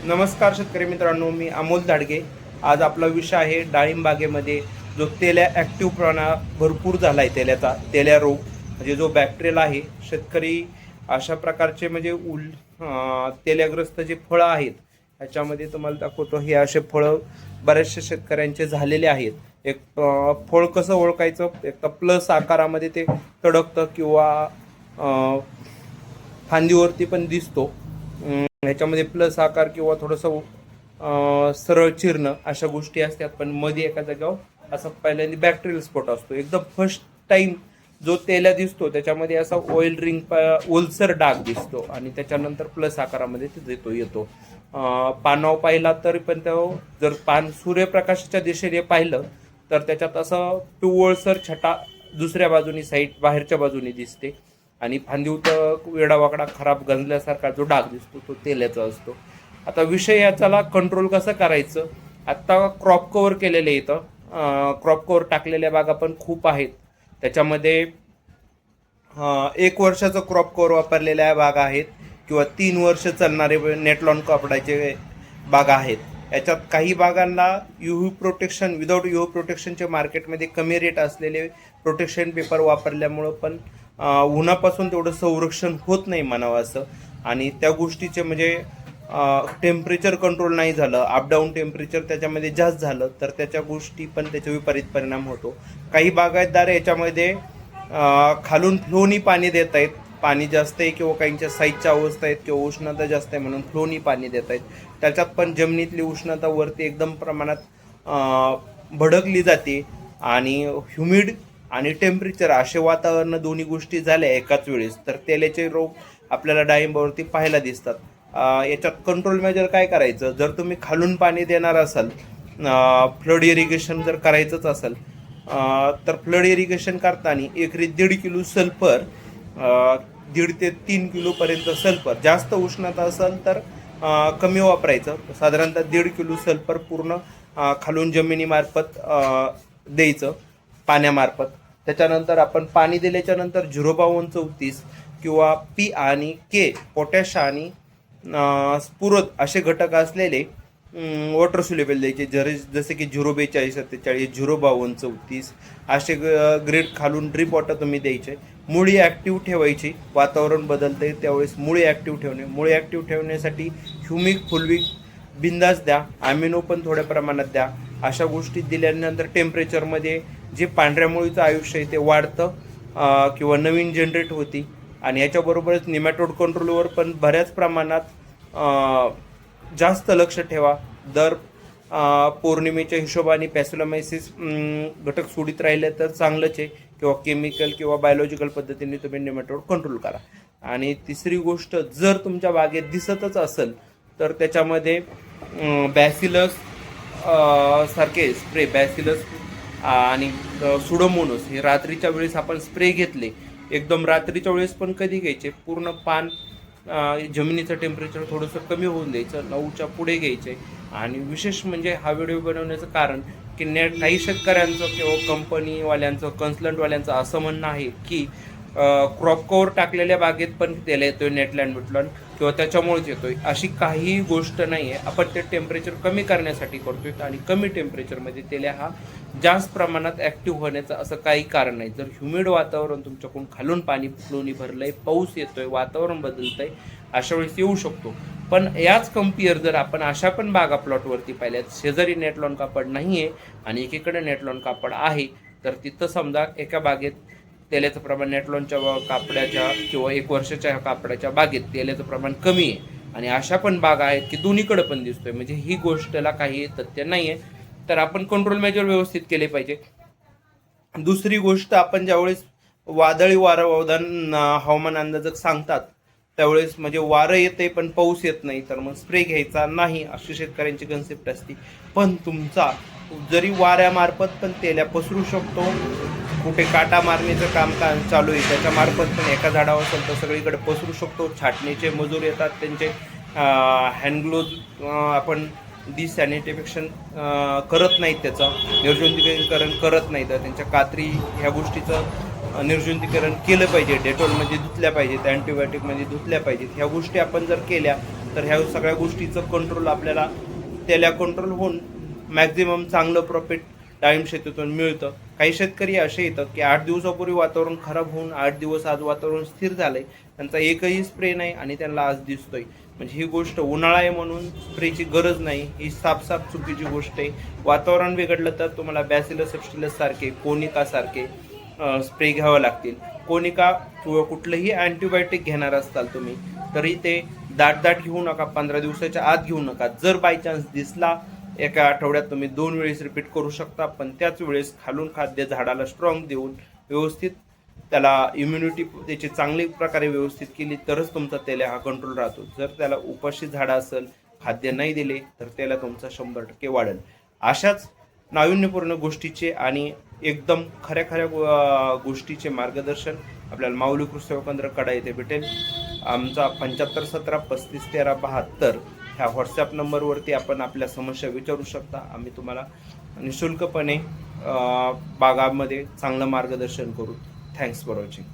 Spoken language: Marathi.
नमस्कार शेतकरी मित्रांनो, मी अमोल धाडगे। आज आपला विषय आहे डाळिंब बागेमध्ये जो तेल्या ॲक्टिव्हपणा भरपूर झाला आहे, तेल्या रोग म्हणजे जो बॅक्टेरियल आहे। शेतकरी अशा प्रकारचे म्हणजे तेल्याग्रस्त जे फळं आहेत ह्याच्यामध्ये तुम्हाला दाखवतो, हे असे फळं बऱ्याचशा शेतकऱ्यांचे झालेले आहेत। एक फळ कसं ओळखायचं, एक तर प्लस आकारामध्ये ते तडकतं किंवा फांदीवरती पण दिसतो। ह्याच्यामध्ये प्लस आकार किंवा थोडंसं सरळ चिरणं अशा गोष्टी असतात, पण मध्ये एका जागेवर असा पहिल्यांदा बॅक्टेरियल स्पॉट असतो। एकदम फर्स्ट टाइम जो तेल्या दिसतो त्याच्यामध्ये असा ऑइल रिंग ओलसर डाग दिसतो आणि त्याच्यानंतर प्लस आकारामध्ये ते येतो। पानाव पाहिला तरी पण तो जर पान सूर्यप्रकाशाच्या दिशेने पाहिलं तर त्याच्यात असं पिवळसर छटा दुसऱ्या बाजूनी साईड बाहेरच्या बाजूने दिसते आणि फांदीवर वेडावाकडा खराब गंजल्यासारखा जो डाग दिसतो तो तेल्याचा असतो। आता विषय याच्याला कंट्रोल कसं करायचं, आत्ता क्रॉप कव्हर केलेले इथं क्रॉप कव्हर टाकलेल्या बागा पण खूप आहेत। त्याच्यामध्ये 1 वर्षाचं क्रॉप कव्हर वापरलेल्या बागा आहेत किंवा 3 वर्ष चालणारे नेटलॉन कापडाचे बागा आहेत। याच्यात काही बागांना UV प्रोटेक्शन विदाऊट UV प्रोटेक्शनचे मार्केटमध्ये कमी रेट असलेले प्रोटेक्शन पेपर वापरल्यामुळं पण उन्हापासून तेवढं संरक्षण होत नाही म्हणावं असं। आणि त्या गोष्टीचे म्हणजे टेम्परेचर कंट्रोल नाही झालं, अपडाऊन टेम्परेचर त्याच्यामध्ये जास्त झालं तर त्याच्या गोष्टी पण त्याचा विपरीत परिणाम होतो। काही बागायतदार याच्यामध्ये खालून फ्लोनी पाणी देत आहेत, पाणी जास्त आहे किंवा काहींच्या साईजच्या अवस्था आहेत किंवा उष्णता जास्त आहे म्हणून फ्लोनी पाणी देत आहेत। त्याच्यात पण जमिनीतली उष्णता वरती एकदम प्रमाणात भडकली जाते आणि ह्युमिड आणि टेम्परेचर असे वातावरण दोन्ही गोष्टी झाल्या एकाच वेळेस तर तेल्याचे रोग आपल्याला डाळिंबावरती पाहायला दिसतात। याच्यात कंट्रोल मेजर काय करायचं, जर तुम्ही खालून पाणी देणार असाल, फ्लड इरिगेशन जर करायचंच असेल तर फ्लड इरिगेशन करताना एकरी 1.5 किलो सल्फर, 1.5 ते 3 किलोपर्यंत सल्फर, जास्त उष्णता असेल तर कमी वापरायचं, साधारणतः 1.5 किलो सल्फर पूर्ण खालून जमिनीमार्फत द्यायचं पाण्यामार्फत। त्याच्यानंतर आपण पाणी दिल्याच्या नंतर 05234 किंवा P आणि K पोटॅश आणि स्फुरद असे घटक असलेले वॉटर सोल्युबल द्यायचे, जसे की 04247, 05234 असे ग्रेड खालून ड्रिप वॉटर तुम्ही द्यायचे। मुळी ॲक्टिव्ह ठेवायची, वातावरण बदलते त्यावेळेस मुळी ॲक्टिव्ह ठेवणे, मुळी ॲक्टिव्ह ठेवण्यासाठी ह्युमिक फुलविक बिंदास द्या, ॲमिनो पण थोड्या प्रमाणात द्या। अशा गोष्टी दिल्यानंतर टेम्परेचरमध्ये जे पांढऱ्या मुळीचं आयुष्य आहे ते वाढतं किंवा नवीन जनरेट होती। आणि याच्याबरोबरच निमॅटोड कंट्रोलवर पण बऱ्याच प्रमाणात जास्त लक्ष ठेवा। दर पौर्णिमेच्या हिशोबाने पॅसिलोमायसिस घटक सोडित राहिले तर चांगलंच आहे, किंवा केमिकल किंवा बायोलॉजिकल पद्धतीने तुम्ही निमॅटोड कंट्रोल करा। आणि तिसरी गोष्ट, जर तुमच्या बागेत दिसतच असेल तर त्याच्यामध्ये बॅसिलस सारखे स्प्रे, बॅसिलस आणि सुडोमोनस हे रात्रीच्या वेळेस आपण स्प्रे घेतले, एकदम रात्रीच्या वेळेस पण कधी घ्यायचे, पूर्ण पान जमिनीचं टेम्परेचर थोडंसं कमी होऊन द्यायचं, 9च्या पुढे घ्यायचे। आणि विशेष म्हणजे हा व्हिडिओ बनवण्याचं कारण की काही शेतकऱ्यांचं किंवा कंपनीवाल्यांचं कन्सल्टंटवाल्यांचं असं म्हणणं आहे की क्रॉप कव्हर टाकलेल्या बागेत पण त्याला येतोय नेटलँड बुटलँड किंवा त्याच्यामुळेच येतोय, अशी काही गोष्ट नाही आहे। आपण ते टेम्परेचर कमी करण्यासाठी करतोय आणि कमी टेम्परेचरमध्ये तेल्या हा जास्त प्रमाणात ॲक्टिव्ह होण्याचं असं काही कारण नाही। जर ह्युमिड वातावरण तुमच्याकडून खालून पाणी फ्लोनी भरलंय, पाऊस येतोय, वातावरण बदलतंय, अशा वेळेस येऊ शकतो। पण याच कंपेअर जर आपण अशा पण बागा प्लॉटवरती पाहिल्यात, शेजारी नेटलॉन कापड नाही आहे आणि एकीकडे नेटलॉन कापड आहे, तर तिथं समजा एका बागेत तेल्याचं प्रमाण नेटलॉनच्या कापडाच्या किंवा 1 वर्षाच्या कापडाच्या बागेत तेल्याचं प्रमाण कमी आहे आणि अशा पण बागा आहेत की दोन्हीकडे पण दिसतोय, म्हणजे ही गोष्टला काही तथ्य नाही आहे। तर आपण कंट्रोल मेजर व्यवस्थित केले पाहिजे। दुसरी गोष्ट, आपण ज्यावेळेस वादळी वारं हवामान अंदाजक सांगतात त्यावेळेस म्हणजे वारं येते पण पाऊस येत नाही, तर मग स्प्रे घ्यायचा नाही अशी शेतकऱ्यांची कन्सेप्ट असते। पण तुमचा जरी वाऱ्यामार्फत पण तेल्या पसरू शकतो, कुठे काटा मारण्याचं काम चालू आहे त्याच्यामार्फत पण एका झाडावर असेल तर सगळीकडे पसरू शकतो। छाटणीचे मजूर येतात, त्यांचे हँडग्लोज आपण डिसॅनिटेशन करत नाहीत, त्याचं निर्जंतुकीकरण करत नाही, तर त्यांच्या कात्री ह्या गोष्टीचं निर्जंतुकीकरण केलं पाहिजे, डेटॉलमध्ये धुतल्या पाहिजेत, अँटीबायोटिकमध्ये धुतल्या पाहिजेत। ह्या गोष्टी आपण जर केल्या तर ह्या सगळ्या गोष्टीचं कंट्रोल आपल्याला त्याला कंट्रोल होऊन मॅक्झिमम चांगलं प्रॉफिट डाळिंब शेतीतून मिळतं. काही शेतकरी असे येतात की 8 दिवसापूर्वी वातावरण खराब होऊन 8 दिवस आज वातावरण स्थिर झालंय, त्यांचा एकही स्प्रे नाही आणि त्यांना आज दिसतोय. म्हणजे ही गोष्ट उन्हाळा आहे म्हणून स्प्रेची गरज नाही, ही साफ चुकीची गोष्ट आहे. वातावरण बिघडलं तर तुम्हाला बॅसिलस सबस्टिलस सारखे, कोनिका सारखे स्प्रे घ्यावे लागतील. कोनिका किंवा कुठलंही अँटीबायोटिक घेणार असताल तुम्ही तरी ते दाट घेऊ नका, 15 दिवसाच्या आत घेऊ नका. जर बाय चान्स दिसला एका आठवड्यात तुम्ही 2 वेळेस रिपीट करू शकता, पण त्याच वेळेस खालून खाद्य झाडाला स्ट्रॉंग देऊन व्यवस्थित त्याला इम्युनिटी त्याची चांगली प्रकारे व्यवस्थित केली तरच तुमचा तेल्या हा कंट्रोल राहतो. जर त्याला उपाशी झाडं असेल, खाद्य नाही दिले तर त्याला तुमचा 100% वाढेल. अशाच नाविन्यपूर्ण गोष्टीचे आणि एकदम खऱ्या गोष्टीचे मार्गदर्शन आपल्याला माऊली कृषी सेवा केंद्र कडा येथे भेटेल. आमचा 7517351372 ह्या व्हॉट्सॲप नंबरवरती आपण आपल्या समस्या विचारू शकता. आम्ही तुम्हाला निःशुल्कपणे बागामध्ये चांगलं मार्गदर्शन करू. Thanks for watching.